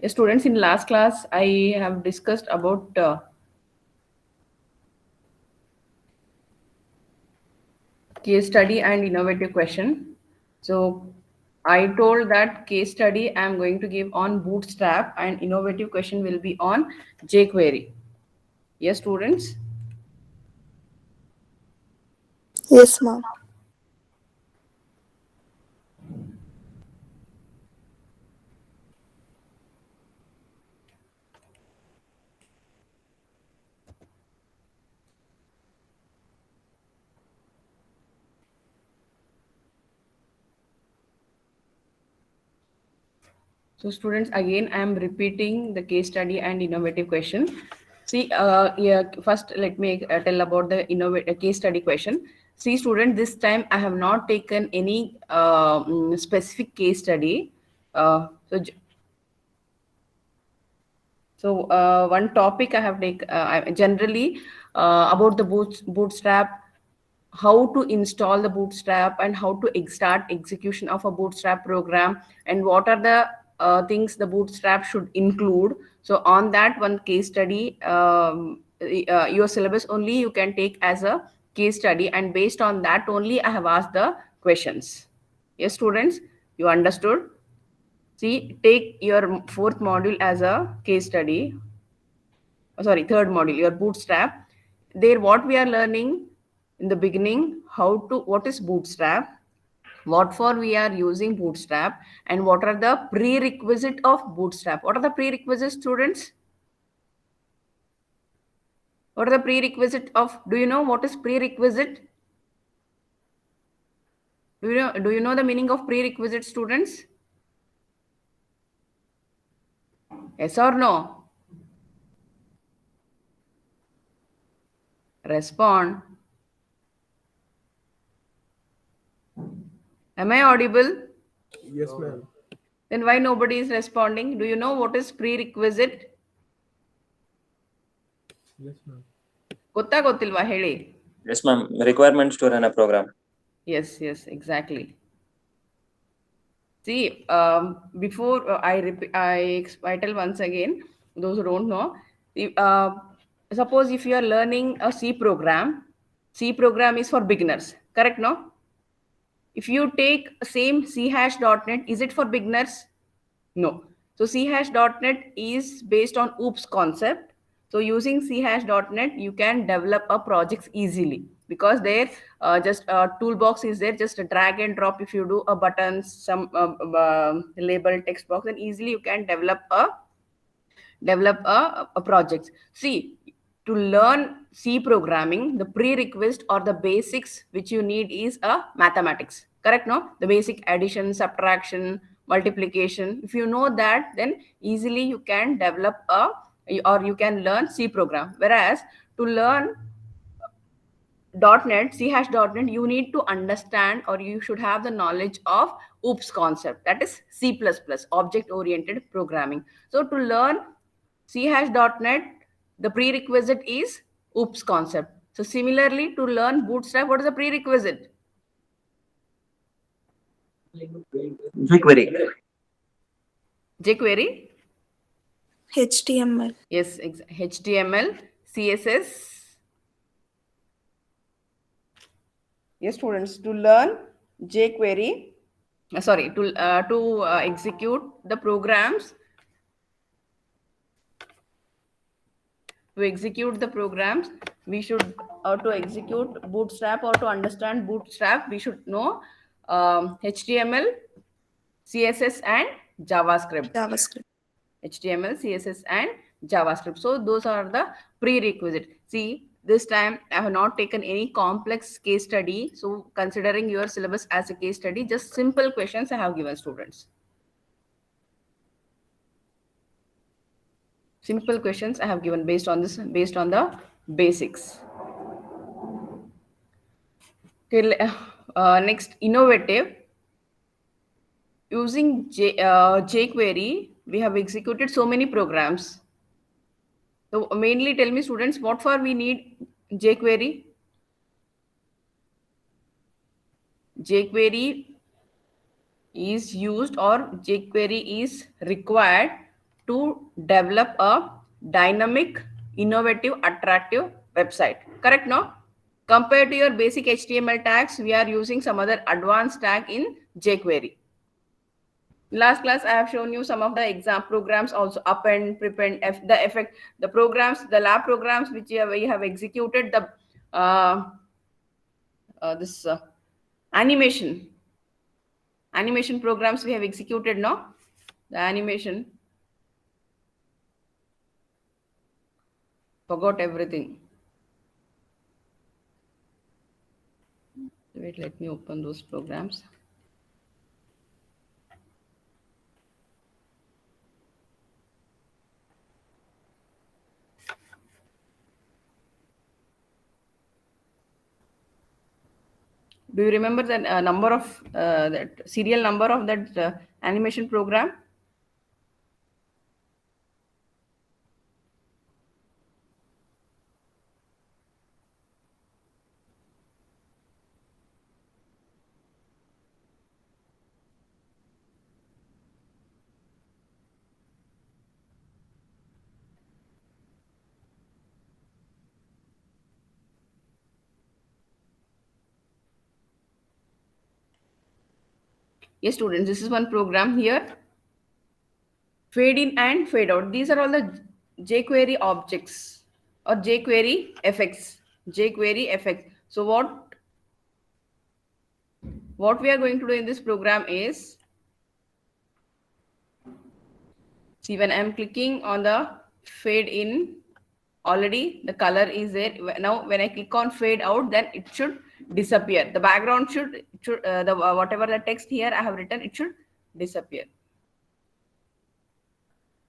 Students, in last class, I have discussed about case study and innovative question. So I told that case study I am going to give on Bootstrap and innovative question will be on jQuery. Yes, students? Yes, ma'am. So students, again, I am repeating the case study and innovative question. See, yeah, first let me tell about the innovative case study question. See, student, this time I have not taken any specific case study. So one topic I have take generally about the bootstrap, how to install the bootstrap and how to start execution of a bootstrap program, and what are the things the bootstrap should include. So on that one case study, your syllabus only you can take as a case study, and based on that only I have asked the questions. Yes, students, you understood? See, take your fourth module as a case study. Sorry, third module, your bootstrap. There, what we are learning in the beginning, how to, what is bootstrap, what for we are using bootstrap, and what are the prerequisite of bootstrap. What are the prerequisites, students? What are the prerequisite of, do you know what is prerequisite? Do you know the meaning of prerequisite, students? Yes or no? Respond. Am I audible? Yes, ma'am. Then why nobody is responding? Do you know what is prerequisite? Yes, ma'am. ಗೊತ್ತಾಗೋತಿಲ್ವಾ ಹೇಳಿ? Yes, ma'am. Requirements to run a program. Yes, exactly. See, before I tell once again, those who don't know, suppose if you are learning a C program is for beginners, correct? No? If you take same C#.NET, is it for beginners? No. So C#.NET is based on OOPS concept. So using C#.NET, you can develop a projects easily, because there just a toolbox is there, just a drag and drop. If you do a button, some label text box, then easily you can develop a project. See, to learn C programming, the prerequisite or the basics which you need is a mathematics. Correct? No? The basic addition, subtraction, multiplication. If you know that, then easily you can develop or you can learn C program. Whereas to learn .NET, C#.NET, you need to understand or you should have the knowledge of OOPS concept, that is C++, object-oriented programming. So to learn C#.NET, the prerequisite is OOPS concept. So similarly, to learn Bootstrap, what is the prerequisite? jQuery. jQuery? HTML. Yes, HTML, CSS. Yes, students, to learn jQuery, to execute the programs, we should, to execute Bootstrap or to understand Bootstrap, we should know HTML, CSS, and JavaScript. HTML, CSS, and JavaScript. So those are the prerequisite. See, this time I have not taken any complex case study. So considering your syllabus as a case study, just simple questions I have given students. Simple questions I have given based on the basics. Okay, next, innovative. Using jQuery, we have executed so many programs. So mainly tell me, students, what for we need jQuery? jQuery is used or jQuery is required to develop a dynamic, innovative, attractive website. Correct, no? Compared to your basic HTML tags, we are using some other advanced tag in jQuery. Last class, I have shown you some of the exam programs, also append, prepend, the effect, the programs, the lab programs which we have executed, the this animation programs we have executed, no? The animation. Forgot everything. Wait, let me open those programs. Do you remember the number of that serial number of that animation program? Yes, students, this is one program here. Fade in and fade out. These are all the jQuery objects or jQuery effects. jQuery effects. So what we are going to do in this program is, see, when I'm clicking on the fade in, already the color is there. Now when I click on fade out, then it should disappear. The background should the whatever the text here I have written, it should disappear.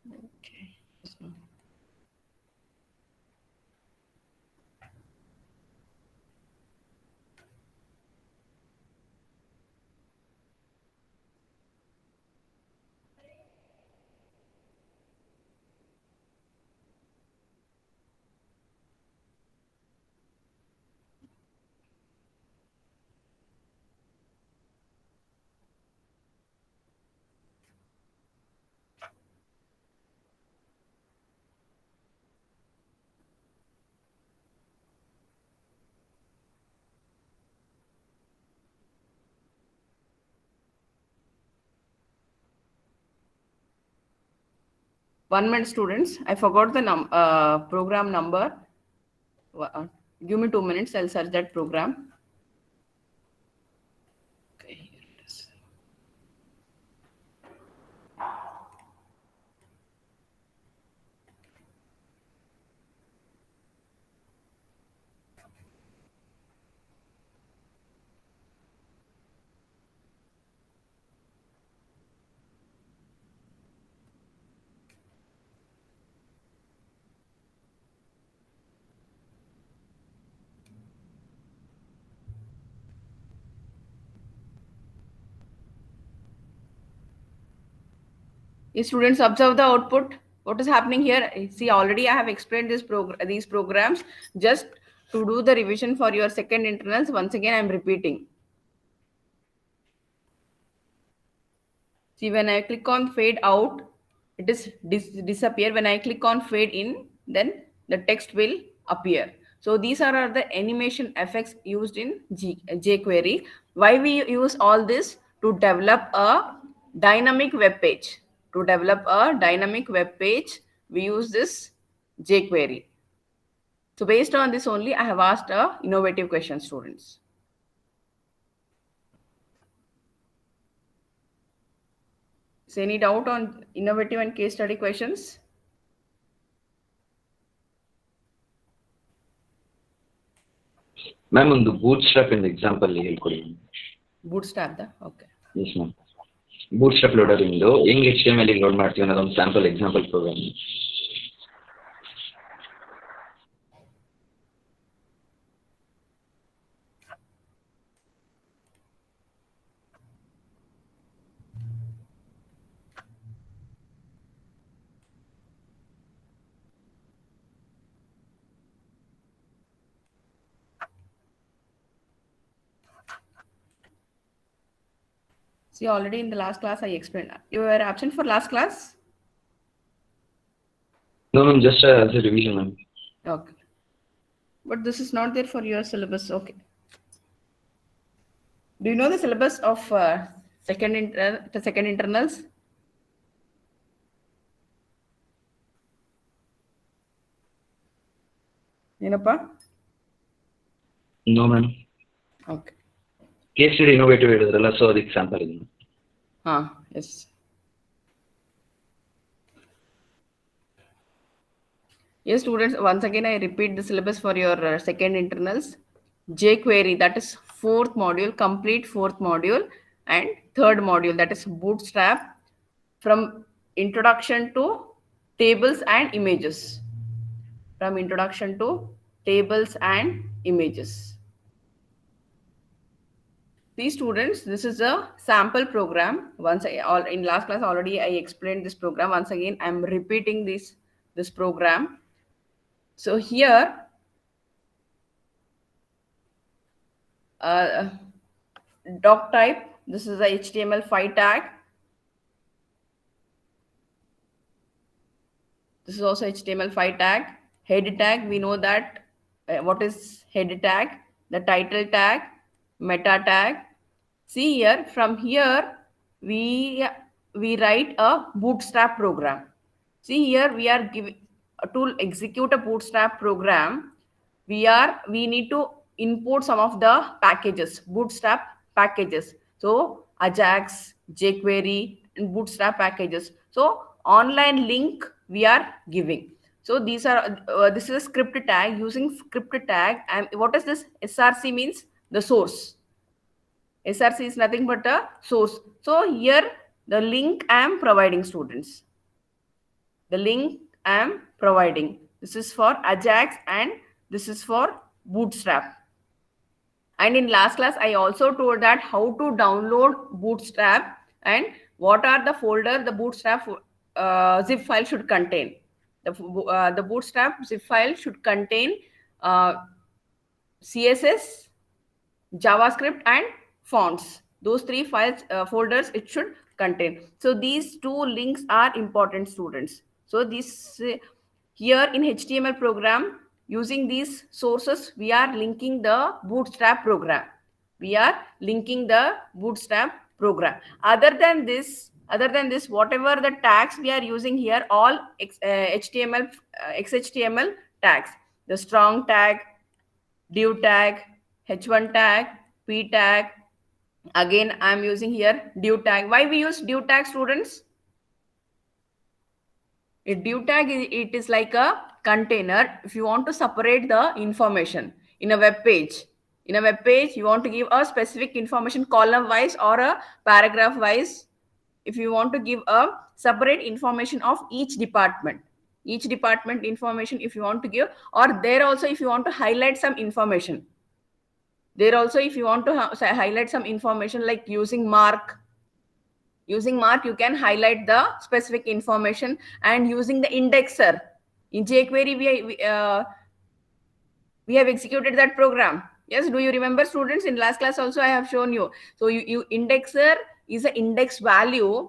Okay. One minute, students. I forgot the program number. Give me 2 minutes. I'll search that program. Okay, here it is. If students observe the output, what is happening here? See, already I have explained these programs just to do the revision for your second internals. Once again, I'm repeating. See, when I click on fade out, it is disappear. When I click on fade in, then the text will appear. So these are the animation effects used in jQuery. Why we use all this? To develop a dynamic web page. To develop a dynamic web page, we use this jQuery. So based on this only, I have asked a innovative question, students. So any doubt on innovative and case study questions? Ma'am ಒಂದು bootstrap ಇಂದ example ಹೇಳ್ಕೊಡಿ. Bootstrap, okay. Yes ma'am. Bootstrap loader ಇಂದು ಹೆಂಗ್ HTML load ಮಾಡ್ತೀವಿ ಅನ್ನೋದೊಂದು sample example program. See, already in the last class I explained. You were absent for last class? No, ma'am, just as a revision, ma'am. Okay. But this is not there for your syllabus. Okay. Do you know the syllabus of the second internals? Yenappa? No, ma'am. Okay. Case study innovative ಹೇಳಿದ್ರಲ್ಲ, so ಅದಕ್ಕೆ sample ಇದೆ. Yes. Yes, students, once again, I repeat the syllabus for your second internals. jQuery, that is fourth module, complete fourth module, and third module, that is Bootstrap, from introduction to tables and images. From introduction to tables and images. These students, this is a sample program. In last class already I explained this program. Once again, I'm repeating this program. So here, doc type, this is a HTML5 tag. This is also HTML5 tag. Head tag, we know that what is head tag, the title tag, meta tag. See here, from here, we write a Bootstrap program. See here, we are giving to execute a Bootstrap program. We need to import some of the packages, Bootstrap packages. So Ajax, jQuery, and Bootstrap packages. So online link we are giving. So these are this is a script tag. Using script tag, and what is this? SRC means the source. SRC is nothing but a source. So here the link I am providing, students. The link I am providing. This is for Ajax and this is for Bootstrap. And in last class, I also told that how to download Bootstrap and what are the folder the Bootstrap zip file should contain. The Bootstrap zip file should contain CSS, JavaScript, and fonts. Those three files folders it should contain. So these two links are important, students. So this here in HTML program, using these sources, we are linking the Bootstrap program. We are linking the Bootstrap program. Other than this, whatever the tags we are using here, all HTML, XHTML tags, the strong tag, div tag, h1 tag, p tag. Again, I am using here div tag. Why we use div tag, students? A div tag, it is like a container. If you want to separate the information in a web page, you want to give a specific information column wise or a paragraph wise. If you want to give a separate information of each department information, if you want to give, or there also if you want to highlight some information, there also if you want to highlight some information, like using mark, you can highlight the specific information. And using the indexer in jQuery, we have executed that program. Yes, do you remember, students? In last class also I have shown you. So you indexer is an index value.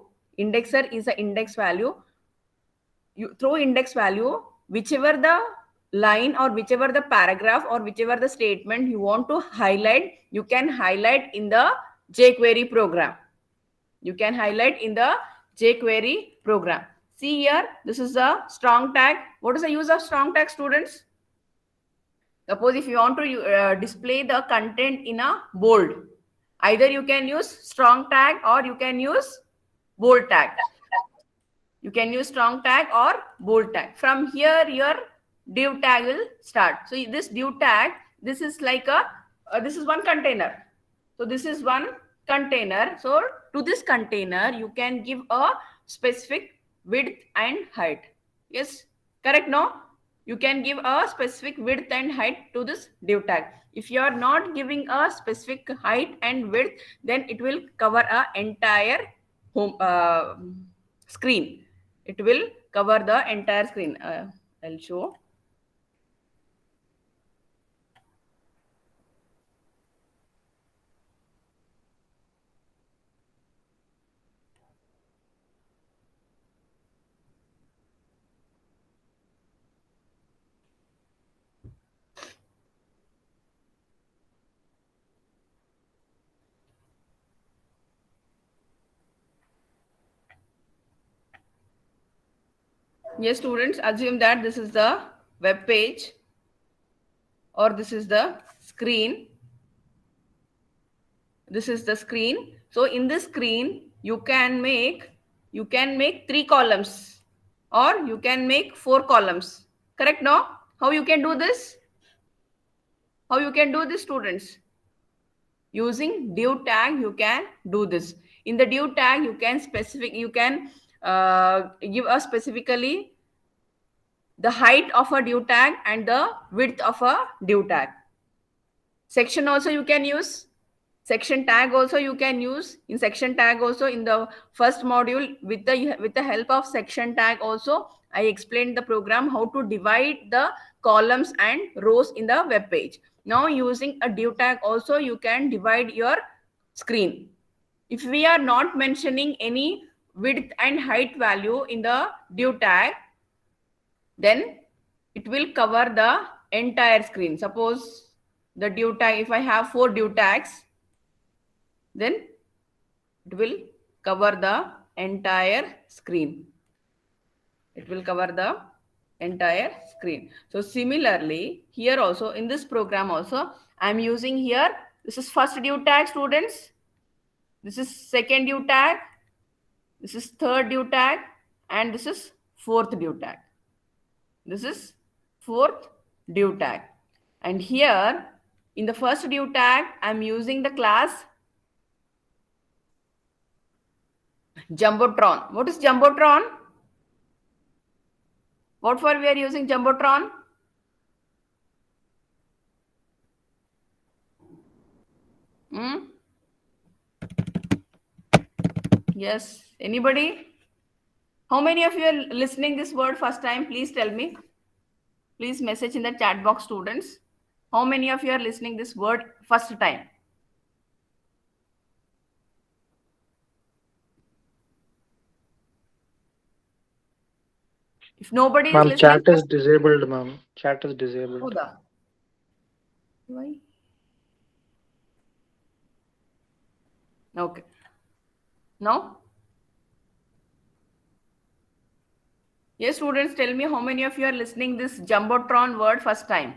You throw index value, whichever the line or whichever the paragraph or whichever the statement you want to highlight, you can highlight in the jQuery program. See here, this is a strong tag. What is the use of strong tag, students? Suppose if you want to display the content in a bold, either you can use strong tag or you can use bold tag. You can use strong tag or bold tag. From here, your div tag will start. So this div tag, this is like a, this is one container. So this is one container. So to this container, you can give a specific width and height. Yes, correct, no? You can give a specific width and height to this div tag. If you are not giving a specific height and width, then it will cover a entire home screen. It will cover the entire screen. I'll show. Yes, students, assume that this is the web page or this is the screen. This is the screen. So in this screen, you can make 3 columns or you can make 4 columns. Correct, no? How you can do this? How you can do this, students? Using div tag, you can do this. In the div tag, you can give us specifically the height of a div tag and the width of a div tag. Section also you can use. Section tag also you can use. In section tag also, in the first module, with the help of section tag also, I explained the program how to divide the columns and rows in the web page. Now using a div tag also, you can divide your screen. If we are not mentioning any width and height value in the div tag, then it will cover the entire screen. Suppose the div tag, if I have 4 div tags, then it will cover the entire screen. It will cover the entire screen. So similarly, here also, in this program also, I'm using here, this is first div tag, students. This is second div tag. This is third div tag. And this is fourth div tag. This is fourth div tag. And here, in the first div tag, I'm using the class Jumbotron. What is Jumbotron? What for we are using Jumbotron? Yes, anybody? How many of you are listening this word first time? Please tell me. Please message in the chat box, students. How many of you are listening this word first time? If nobody is Ma'am, listening, chat is disabled, ma'am. Chat is disabled. Why? Okay. No? Yes, students, tell me how many of you are listening this Jumbotron word first time?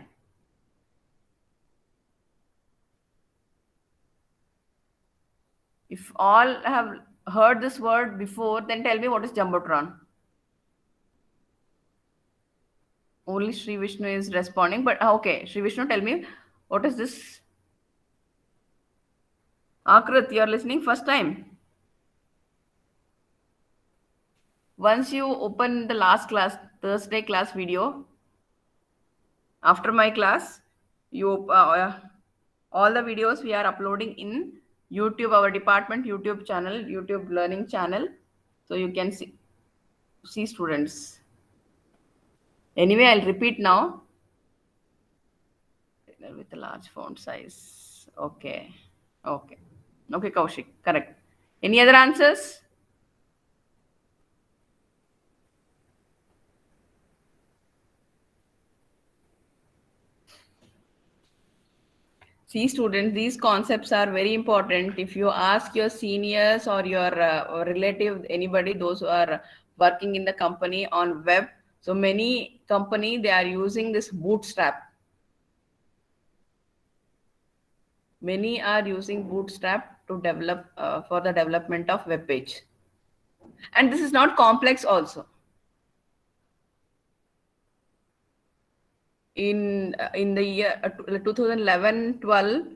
If all have heard this word before, then tell me what is Jumbotron. Only Sri Vishnu is responding, but okay, Sri Vishnu, tell me, what is this? Akrit, you are listening first time. Once you open the last class, Thursday class video, after my class, you all the videos we are uploading in YouTube, our department YouTube channel, YouTube learning channel. So you can see students. Anyway, I'll repeat now. With a large font size. Okay. Okay. Okay, Kaushik. Correct. Any other answers? See, students, these concepts are very important. If you ask your seniors or your relative, anybody, those who are working in the company on web, so many company, they are using this Bootstrap. Many are using Bootstrap to develop for the development of web page. And this is not complex also. In the year 2011, 12,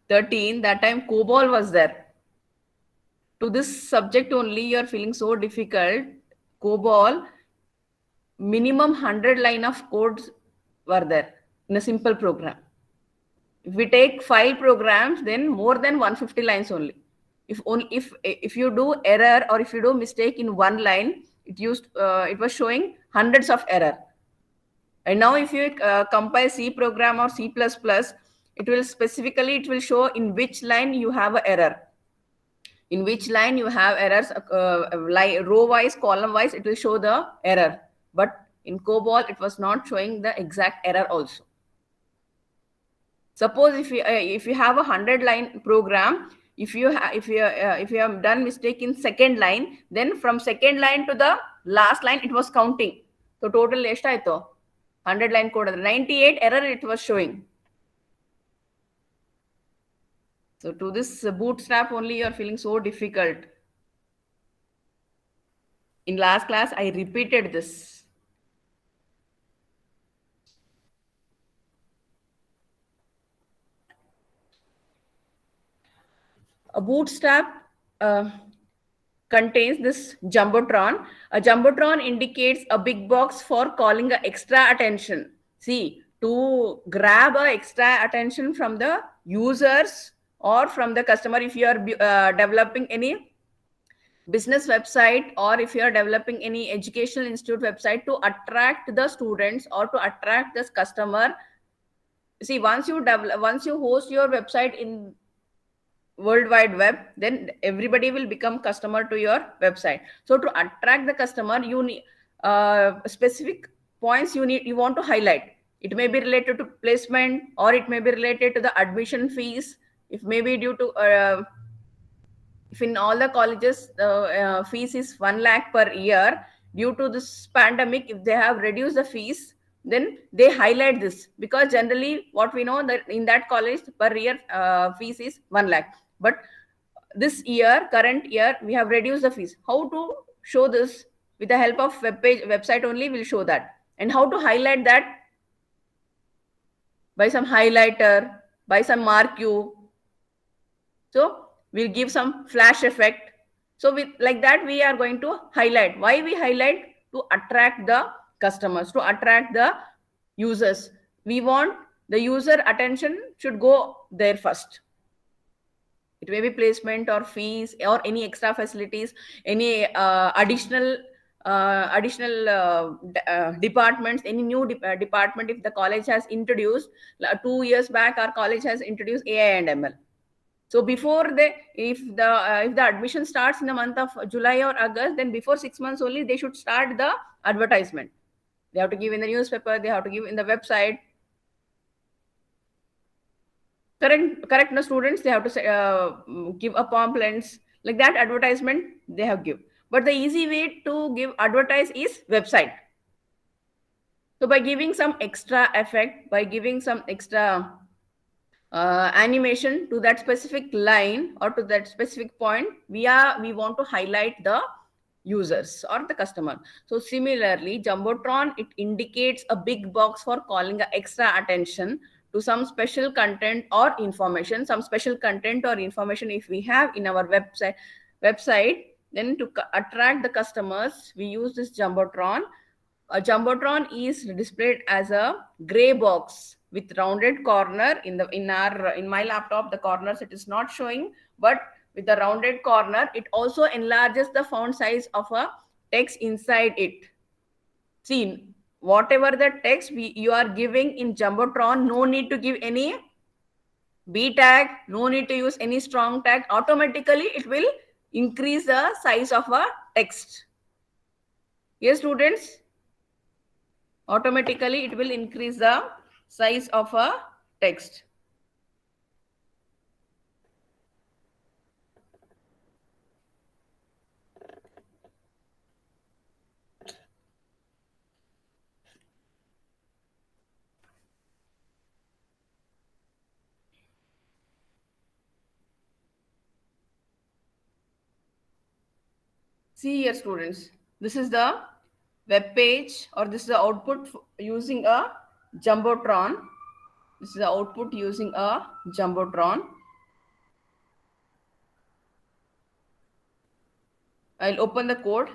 13, that time COBOL was there. To this subject only, you are feeling so difficult. COBOL, minimum 100 line of codes were there in a simple program. If we take 5 programs, then more than 150 lines only. If you do error or if you do mistake in one line, it was showing hundreds of error. And now if you compile C program or C++, it will show in which line you have an error. In which line you have errors, row wise, column wise, it will show the error. But in COBOL, it was not showing the exact error also. Suppose if you have a 100-line program, if you have done mistake in second line, then from second line to the last line, it was counting. So total ಎಷ್ಟಾಯ್ತು 100 line code 98 error it was showing. So to this bootstrap only you are feeling so difficult. In last class I repeated this. A bootstrap contains this jumbotron. A jumbotron indicates a big box for calling a extra attention. See, to grab a extra attention from the users or from the customer, if you are developing any business website or if you are developing any educational institute website to attract the students or to attract this customer. See, once you host your website in World Wide Web, then everybody will become customer to your website. So to attract the customer, you need specific points you want to highlight. It may be related to placement, or it may be related to the admission fees. If maybe due to if in all the colleges fees is 1 lakh per year, due to this pandemic, if they have reduced the fees, then they highlight this, because generally what we know that in that college per year fees is 1 lakh. But this year, current year, we have reduced the fees. How to show this? With the help of website only we'll show that. And how to highlight that? By some highlighter, by some marquee. So we'll give some flash effect. So with like that we are going to highlight. Why we highlight? To attract the customers, to attract the users. We want the user attention should go there first. It may be placement or fees or any extra facilities, any additional departments, any new department. If the college has introduced 2 years back, our college has introduced AI and ML. So before if the admission starts in the month of July or August, then before 6 months only they should start the advertisement. They have to give in the newspaper, they have to give in the website. Correct no students, they have to give a pamphlets, like that advertisement they have give. But the easy way to give advertise is website. So by giving some extra effect, by giving some extra animation to that specific line or to that specific point, we want to highlight the users or the customer. So similarly, Jumbotron, it indicates a big box for calling extra attention to some special content or information. Some special content or information if we have in our website, then to attract the customers, we use this Jumbotron. A Jumbotron is displayed as a gray box with rounded corner. In my laptop, the corners it is not showing, but with the rounded corner, it also enlarges the font size of a text inside it. See, whatever the text you are giving in Jumbotron, no need to give any B tag, no need to use any strong tag. Automatically, it will increase the size of a text. Yes, students? Automatically, it will increase the size of a text. See here, students, this is the web page, or this is the output using a Jumbotron. This is the output using a Jumbotron. I'll open the code.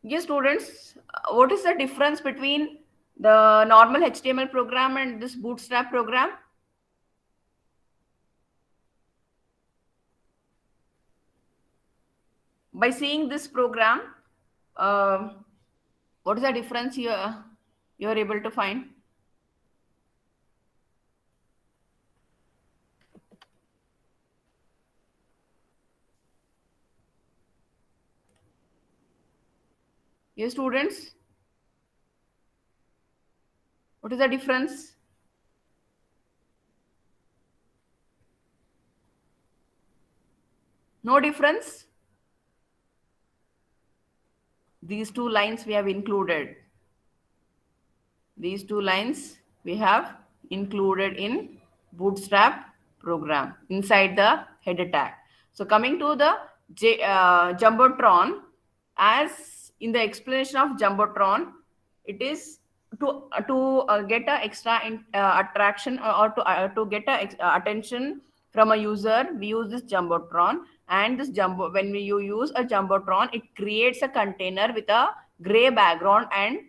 Yes, students, what is the difference between the normal HTML program and this Bootstrap program? By seeing this program, what is the difference you are able to find? Yes, students, what is the difference? No difference? These two lines we have included. These two lines we have included in Bootstrap program inside the header tag. So coming to the Jumbotron, as in the explanation of Jumbotron, it is to get a extra attraction or to get a attention from a user. We use this Jumbotron, and this you use a Jumbotron, it creates a container with a gray background and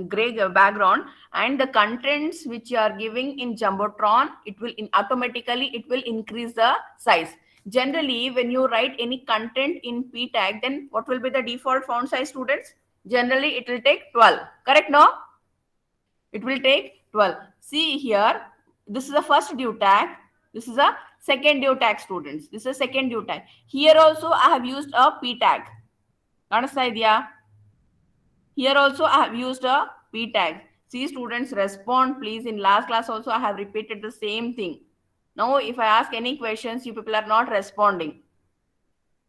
gray background, and the contents which you are giving in Jumbotron, it will automatically it will increase the size. Generally, when you write any content in p tag, then what will be the default font size, students? Generally it will take 12, correct? No, it will take 12. See here, this is the first div tag, this is a second div tag, students. This is a second div tag. Here also I have used a p tag. Understand? Yeah. Here also I have used a p tag. See, students, respond please. In last class also I have repeated the same thing. Now if I ask any questions, you people are not responding.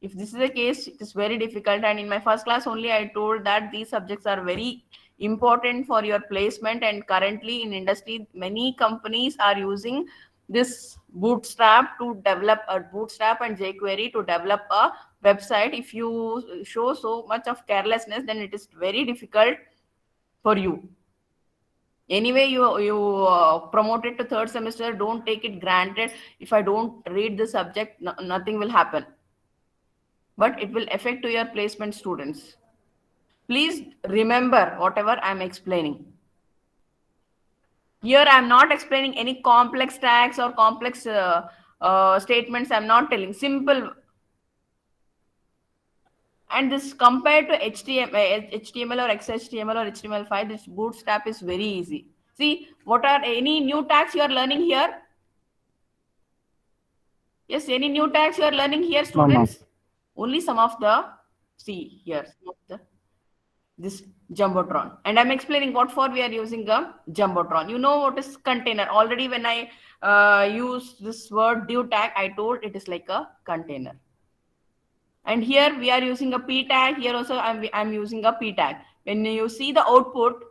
If this is the case, it is very difficult. And in my first class only I told that these subjects are very important for your placement, and currently in industry many companies are using this Bootstrap to develop a Bootstrap and jQuery to develop a website. If you show so much of carelessness, then it is very difficult for you. Anyway, you promoted to third semester, don't take it granted. If I don't read the subject, nothing will happen, but it will affect to your placement, students. Please remember whatever I am explaining. Here I am not explaining any complex tags or complex statements. I am not telling, simple. And this compared to HTML or XHTML or HTML5, this Bootstrap is very easy. See, what are any new tags you are learning here? Yes, any new tags you are learning here, students? Only some of the, see here, some of the, this Jumbotron. And I'm explaining what for we are using a Jumbotron. You know what is container. Already when I use this word div tag, I told it is like a container. And here we are using a p tag. Here also I'm using a p tag. When you see the output,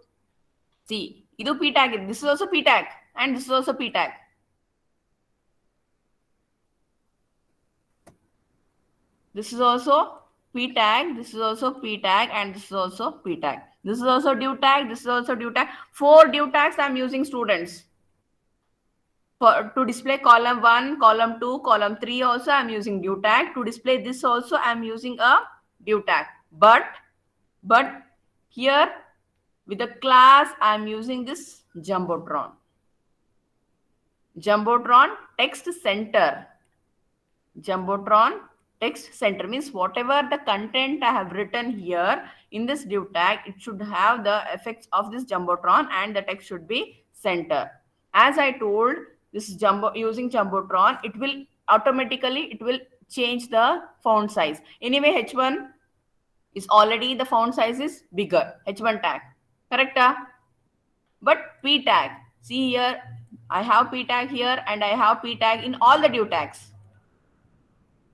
see, idu p tag, this is also p tag, and this is also p tag. This is also p tag, this is also p tag, and this is also p tag. This is also div tag, this is also div tag. 4 div tags I'm using, students. To display column 1, column 2, column 3 also I'm using div tag. To display this also I'm using a div tag. But here with the class I'm using this Jumbotron. Jumbotron text center. Jumbotron text center means whatever the content I have written here in this div tag, it should have the effects of this Jumbotron, and the text should be center. As I told, this using Jumbotron, it will automatically change the font size. Anyway, H1 is already, the font size is bigger, H1 tag, correct? But p tag, see here, I have p tag here and I have p tag in all the div tags,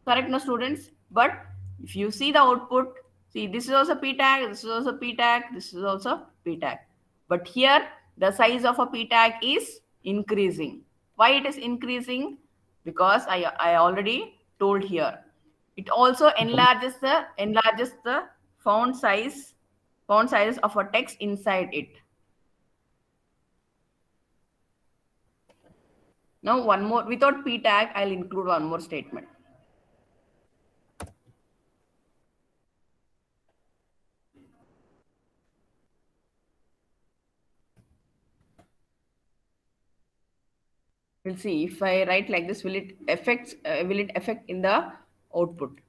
correct, no, students? But if you see the output, see, this is also p tag, this is also p tag, this is also p tag. But here the size of a p tag is increasing. Why it is increasing? Because I already told here. It also enlarges the font sizes of a text inside it. Now one more, without p tag, I'll include one more statement. We'll see if I write like this, will it affect in the output?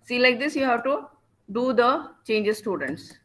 See, like this, you have to do the changes, students.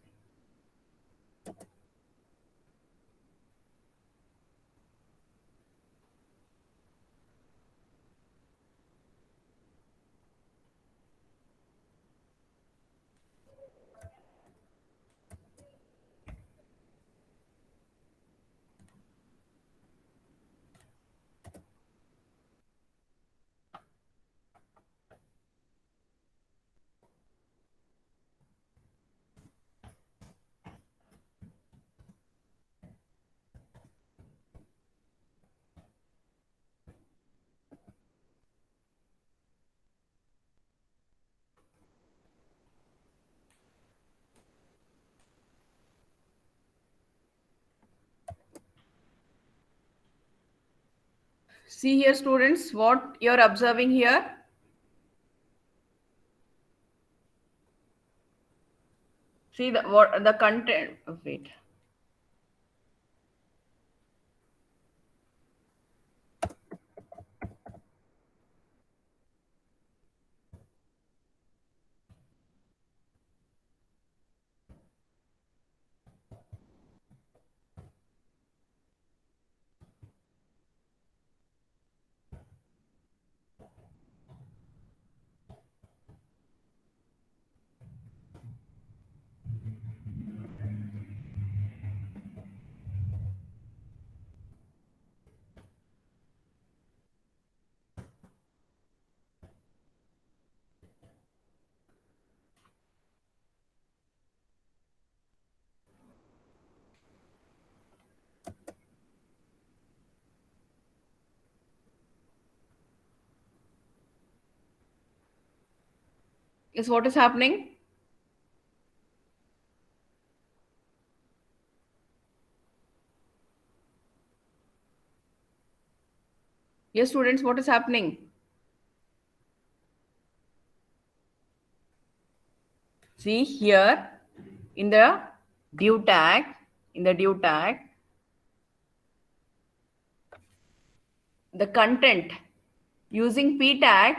See here, students, what you're observing here. See the content. Wait. Is what is happening? Yes, students, what is happening? See here in the due tag, the content using p tag,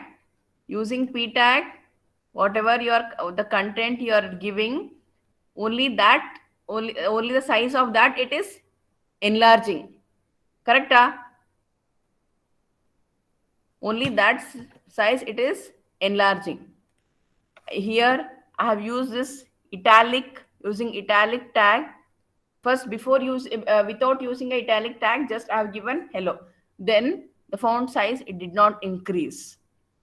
whatever the content you are giving, only the size of that it is enlarging. Correct? Only that size it is enlarging. Here I have used this using italic tag. First, without using a italic tag, just I have given hello. Then the font size, it did not increase.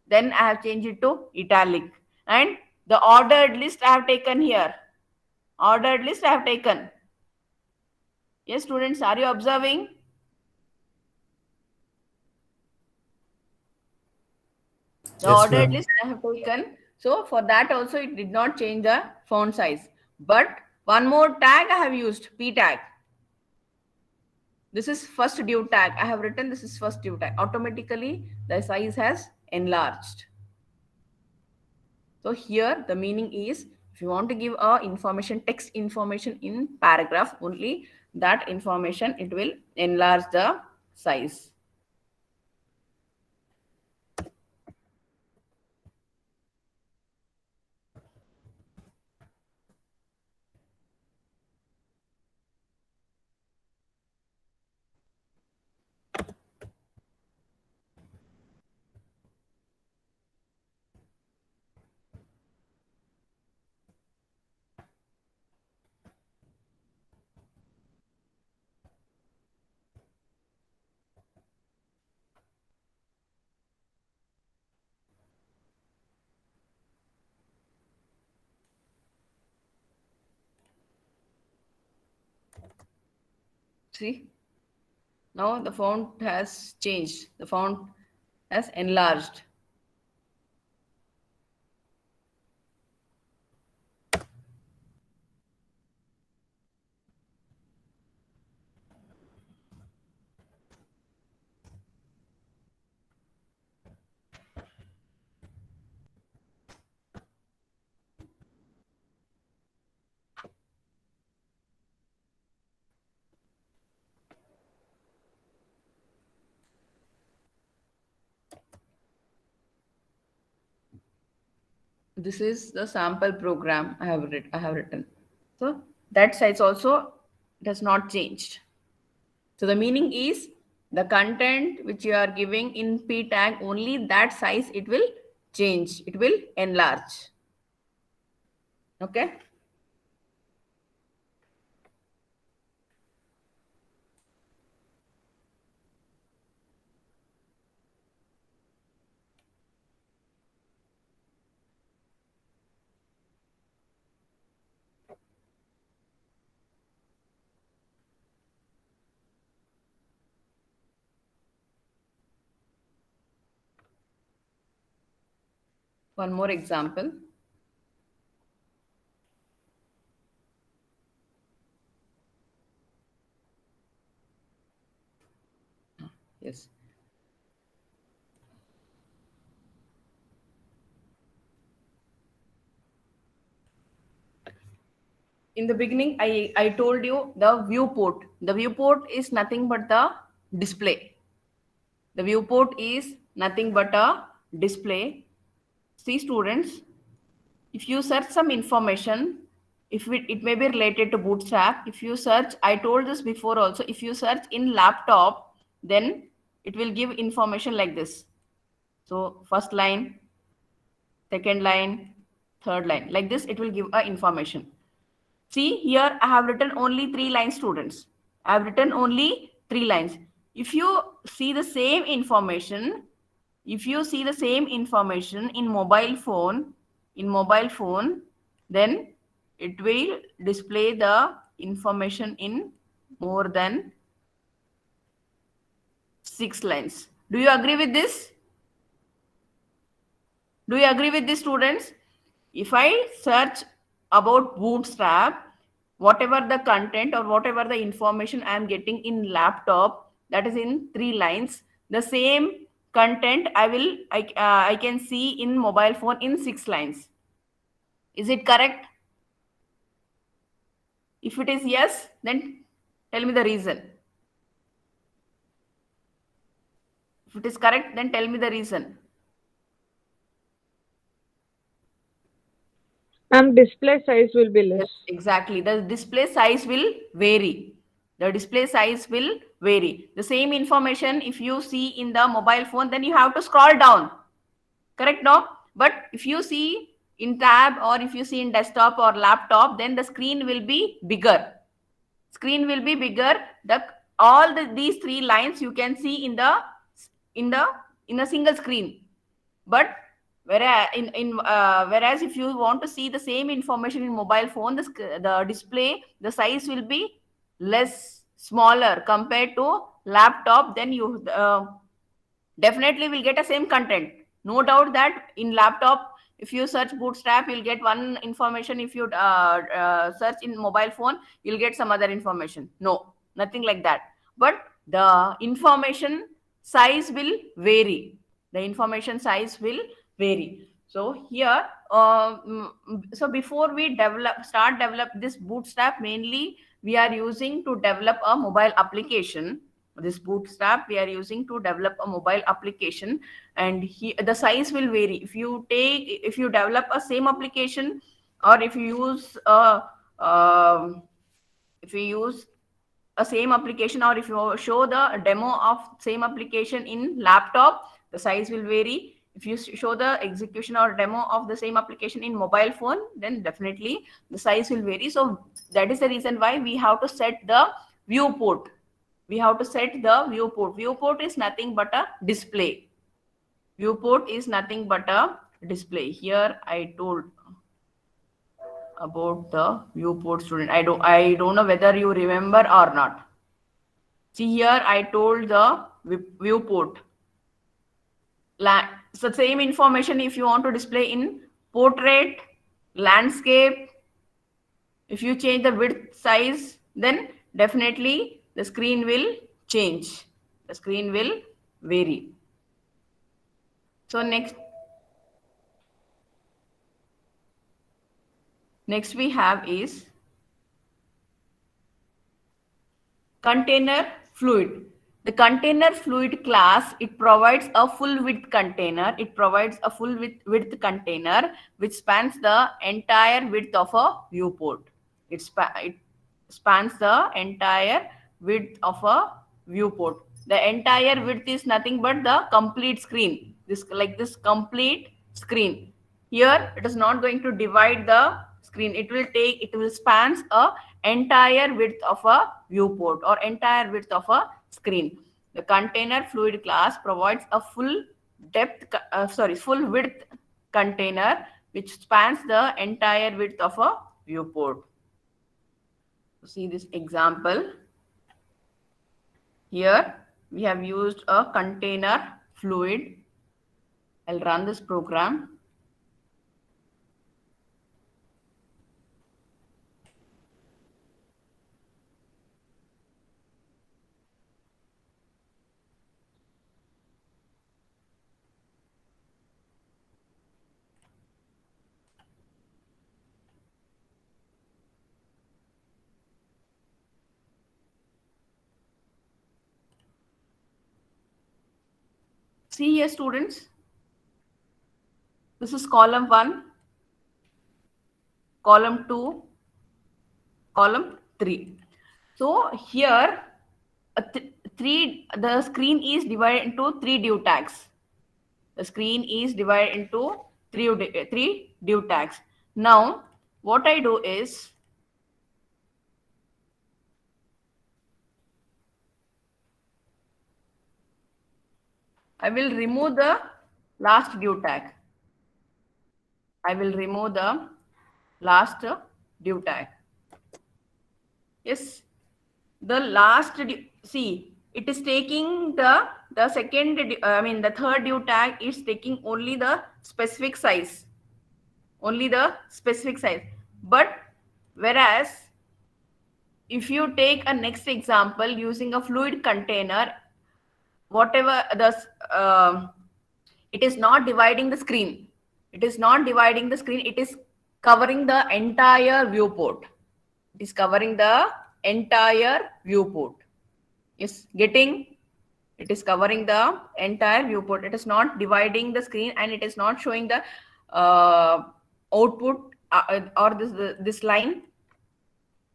Then I have changed it to italic. And the ordered list I have taken here. Ordered list I have taken. Yes, students, are you observing? The Yes, ordered ma'am. list I have taken. So for that also it did not change the font size. But one more tag I have used, p tag. This is first div tag. I have written this is first div tag. Automatically the size has enlarged. So here the meaning is, if you want to give a text information in paragraph, only that information it will enlarge the size. See? Now the font has changed. The font has enlarged. This is the sample program I have written. So that size also does not change. So the meaning is, the content which you are giving in p tag, only that size it will change. It will enlarge. Okay. One more example. Yes. in the beginning, I told you the viewport. The viewport is nothing but the display. The viewport is nothing but a display. See students, if you search some information, if it may be related to Bootstrap, if you search, I told this before also, if you search in laptop, then it will give information like this. So first line, second line, third line, like this, it will give a information. See here, I have written only 3 lines, students. I have written only 3 lines. If you see the same information, in mobile phone, then it will display the information in more than 6 lines. Do you agree with this? Do you agree with this, students? If I search about Bootstrap, whatever the content or whatever the information I am getting in laptop, that is in 3 lines, the same content I can see in mobile phone in 6 lines. Is it correct? If it is yes, then tell me the reason. If it is correct, then tell me the reason. Display size will be less. Yes, exactly. The display size will vary. The display size will vary. The same information, if you see in the mobile phone, then you have to scroll down. Correct, no? But if you see in tab or if you see in desktop or laptop, then the screen will be bigger. Screen will be bigger. These 3 lines you can see in a single screen. But whereas if you want to see the same information in mobile phone, the display, the size will be less, smaller compared to laptop. Then you definitely will get the same content. No doubt that in laptop, if you search Bootstrap, you'll get one information. If you search in mobile phone, you'll get some other information. No, nothing like that. But the information size will vary. The information size will vary. So here, so before we start develop this Bootstrap, mainly we are using to develop a mobile application. This Bootstrap we are using to develop a mobile application, and the size will vary. If you develop a same application, or if you use a same application, or if you show the demo of same application in laptop, the size will vary. If you show the execution or demo of the same application in mobile phone, then definitely the size will vary. So that is the reason why we have to set the viewport. Viewport is nothing but a display. Viewport is nothing but a display. Here I told about the viewport, student. I don't know whether you remember or not. See here, I told the viewport. So same information if you want to display in portrait, landscape. If you change the width size, then definitely the screen will change. The screen will vary. So next we have is container fluid. The container fluid class, it provides a full width container. It provides a full width container which spans the entire width of a viewport. It spans the entire width of a viewport. The entire width is nothing but the complete screen. This complete screen. Here it is not going to divide the screen. It will spans a entire width of a viewport or entire width of a screen. The container fluid class provides a full width container which spans the entire width of a viewport. See this example. Here we have used a container fluid. I'll run this program. See here, students. This is column 1, column 2, column 3. So here, the screen is divided into 3 div tags. The screen is divided into three div tags. Now, what I do is, I will remove the last div tag. I will remove the last div tag. Yes, the last see, it is taking the second the third div tag is taking only the specific size, but whereas if you take a next example using a fluid container, whatever it is not dividing the screen, it is covering the entire viewport. It is covering the entire viewport. Yes, getting? It is covering the entire viewport. It is not dividing the screen, and it is not showing the output or this line.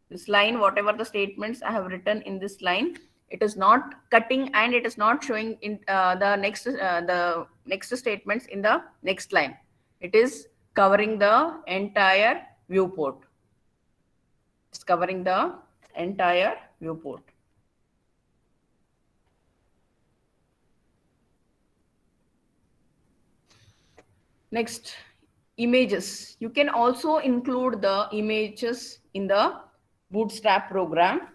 This line, whatever the statements I have written in this line, it is not cutting, and it is not showing in the next statements in the next line. It is covering the entire viewport. It's covering the entire viewport. Next, images. You can also include the images in the Bootstrap program.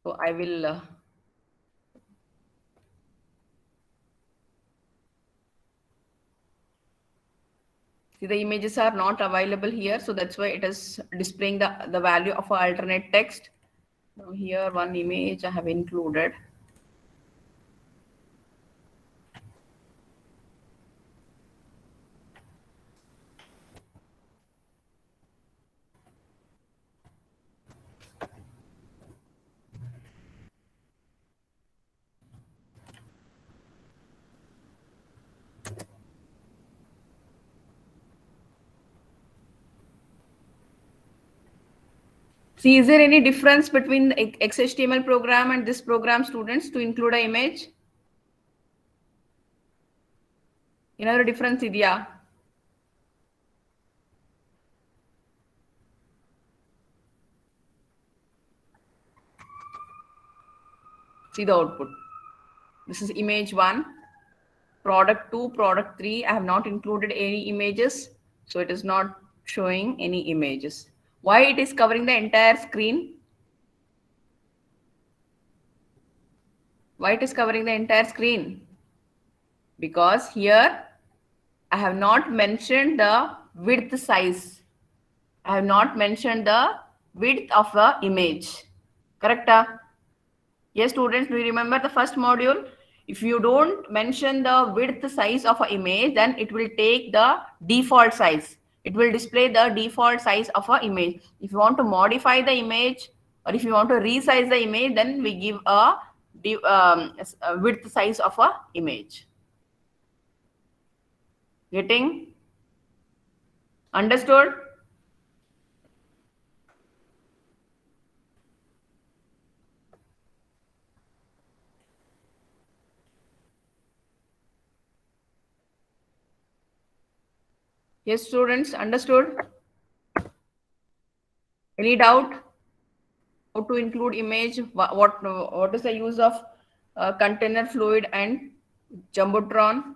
So I will see, the images are not available here, so that's why it is displaying the value of an alternate text. Now here one image I have included. See, is there any difference between the XHTML program and this program, students, to include an image? Another difference idea? See the output. This is image 1, product 2, product 3. I have not included any images, so it is not showing any images. Why it is covering the entire screen? Why it is covering the entire screen? Because here I have not mentioned the width size. I have not mentioned the width of the image. Correct? Yes, students, do you remember the first module? If you don't mention the width size of an image, then it will take the default size. It will display the default size of an image. If you want to modify the image, or if you want to resize the image, then we give a width size of an image. Getting? Understood? Yes, students, understood? Any doubt? How to include image? What is the use of container fluid and Jumbotron?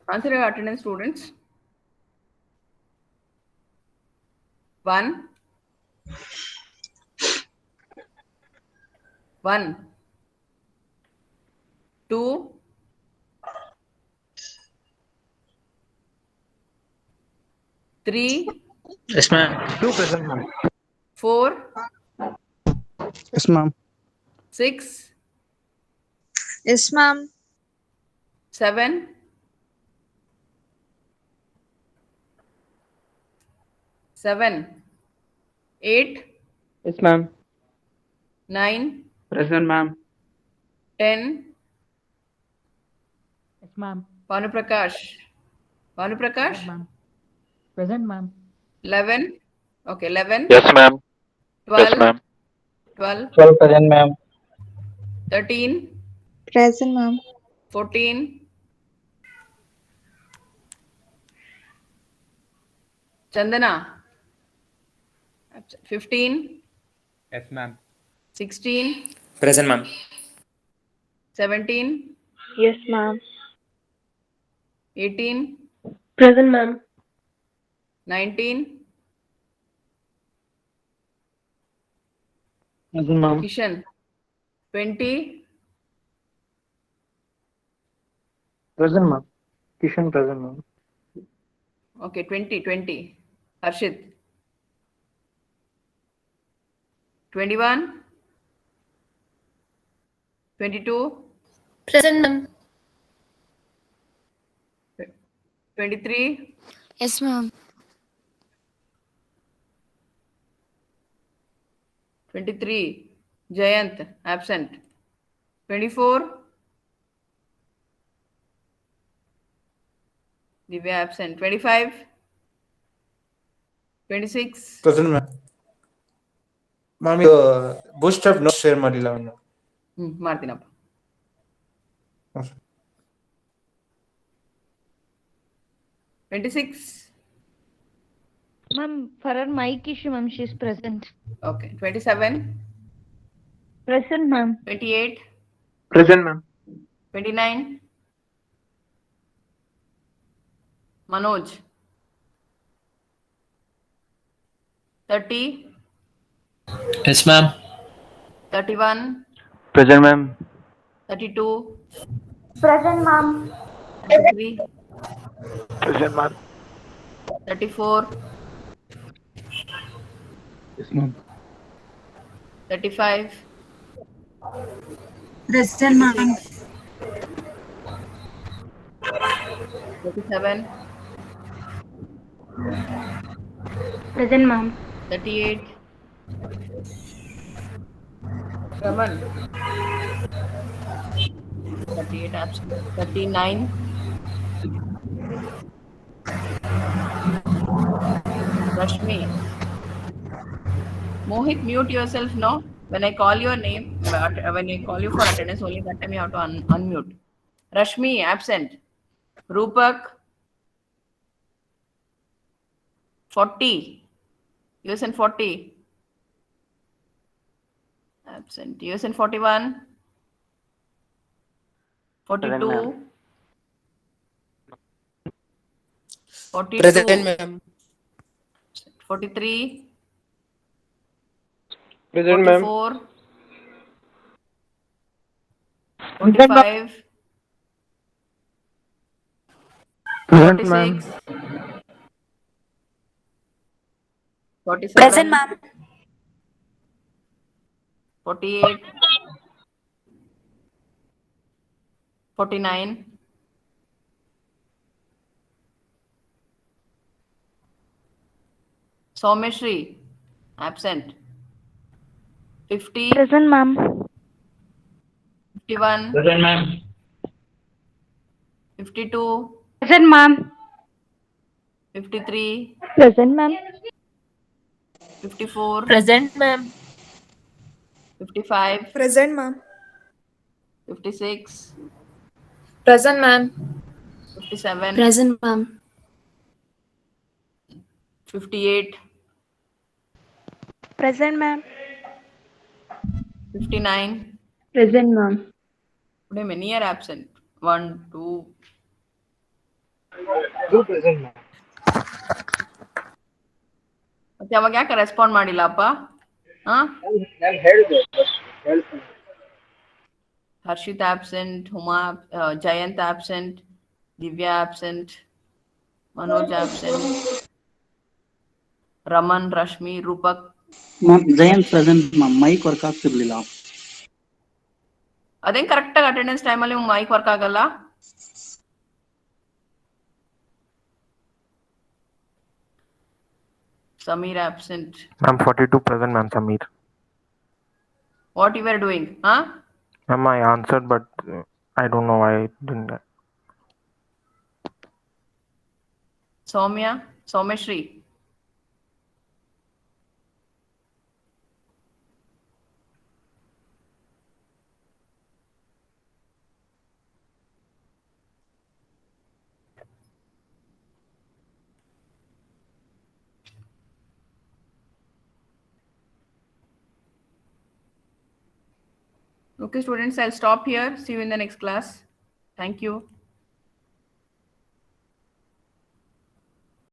Answer your attendance, students. 1, 2, 3. Yes, ma'am. 2 present, ma'am. 4, Yes, ma'am. 6, Yes, ma'am. 7, 8, Yes, ma'am. 9, Present, ma'am. 10. Yes, ma'am. Bhanuprakash. Bhanuprakash? Ma'am. Present, ma'am. 11. Okay, 11. Yes, ma'am. 12. Yes, ma'am. 12. 12 present, ma'am. 13. Present, ma'am. 14. Chandana. 15. Yes, ma'am. 16. Present, ma'am. 17. Yes, ma'am. 18. Present, ma'am. 19. Present, ma'am. Kishan. 20. Present, ma'am. Kishan present, ma'am. Okay, 20. Harshit. 21. 22. Present, ma'am. 23. Yes, ma'am. 23. Jayant, absent. 24. Divya, absent. 25. 26. Present, ma'am. Ma'am, bootstrap no share ಮಾಡಿಲ್ಲ ನಾನು. ಮಾಡ್ತೀನಪ್ಪ. 26. Ma'am, for her mic issue, ma'am, she's present. Okay. 27. Present, ma'am. 28. Present, ma'am. 29. Manoj. 30. Yes, ma'am. 31. Present, ma'am. 32. Present, ma'am. 33. Present, ma'am. 34. Yes, ma'am. 35. Present, ma'am. 37. Present, ma'am. 38. Raman. 38 absent. 39. Rashmi. Mohit, mute yourself now. When I call your name, when I call you for attendance, only that time you have to unmute. Rashmi, absent. Rupak. 40. USN 40. Absent. USN 41. 42. 42. Present, ma'am. 43. Present, ma'am. 44. 45. Present, ma'am. 46. 47. Present, ma'am. 48. 49. 'Soumeshri, absent. 50. Present, ma'am. 51. Present, ma'am. 52. Present, ma'am. 53. Present, ma'am. 54. Present, ma'am. 55. Present, ma'am. 56. Present, ma'am. 57. Present, ma'am. 58. Present, ma'am. 59. Present, ma'am. Today many are absent. 1, 2. Present, ma'am. ಮತ್ತೆ ಅವಾಗ ಯಾಕೆ respond ಮಾಡಿಲ್ಲಪ್ಪ? ನಾನು ಹೇಳಿದೆ ಹೇಳ್ತೀನಿ. Harshit absent, Huma, Jayant absent, Divya absent, Manoj absent, Raman, Rashmi, Rupak ma'am Jayant present ma'am mic work ಆಗ್ತಿರ್ಲಿಲ್ಲ. ಅದೇನ್ correct ಆಗಿ attendance ಟೈಮಲ್ಲಿ ಮೈಕ್ ವರ್ಕ್ ಆಗಲ್ಲ? Sameer absent. Ma'am, 42 present, ma'am. Sameer. What you were doing? Huh? Ma'am, I answered, but I don't know why I didn't. Soumya? Soumeshri? Okay, students, I'll stop here. See you in the next class. Thank you.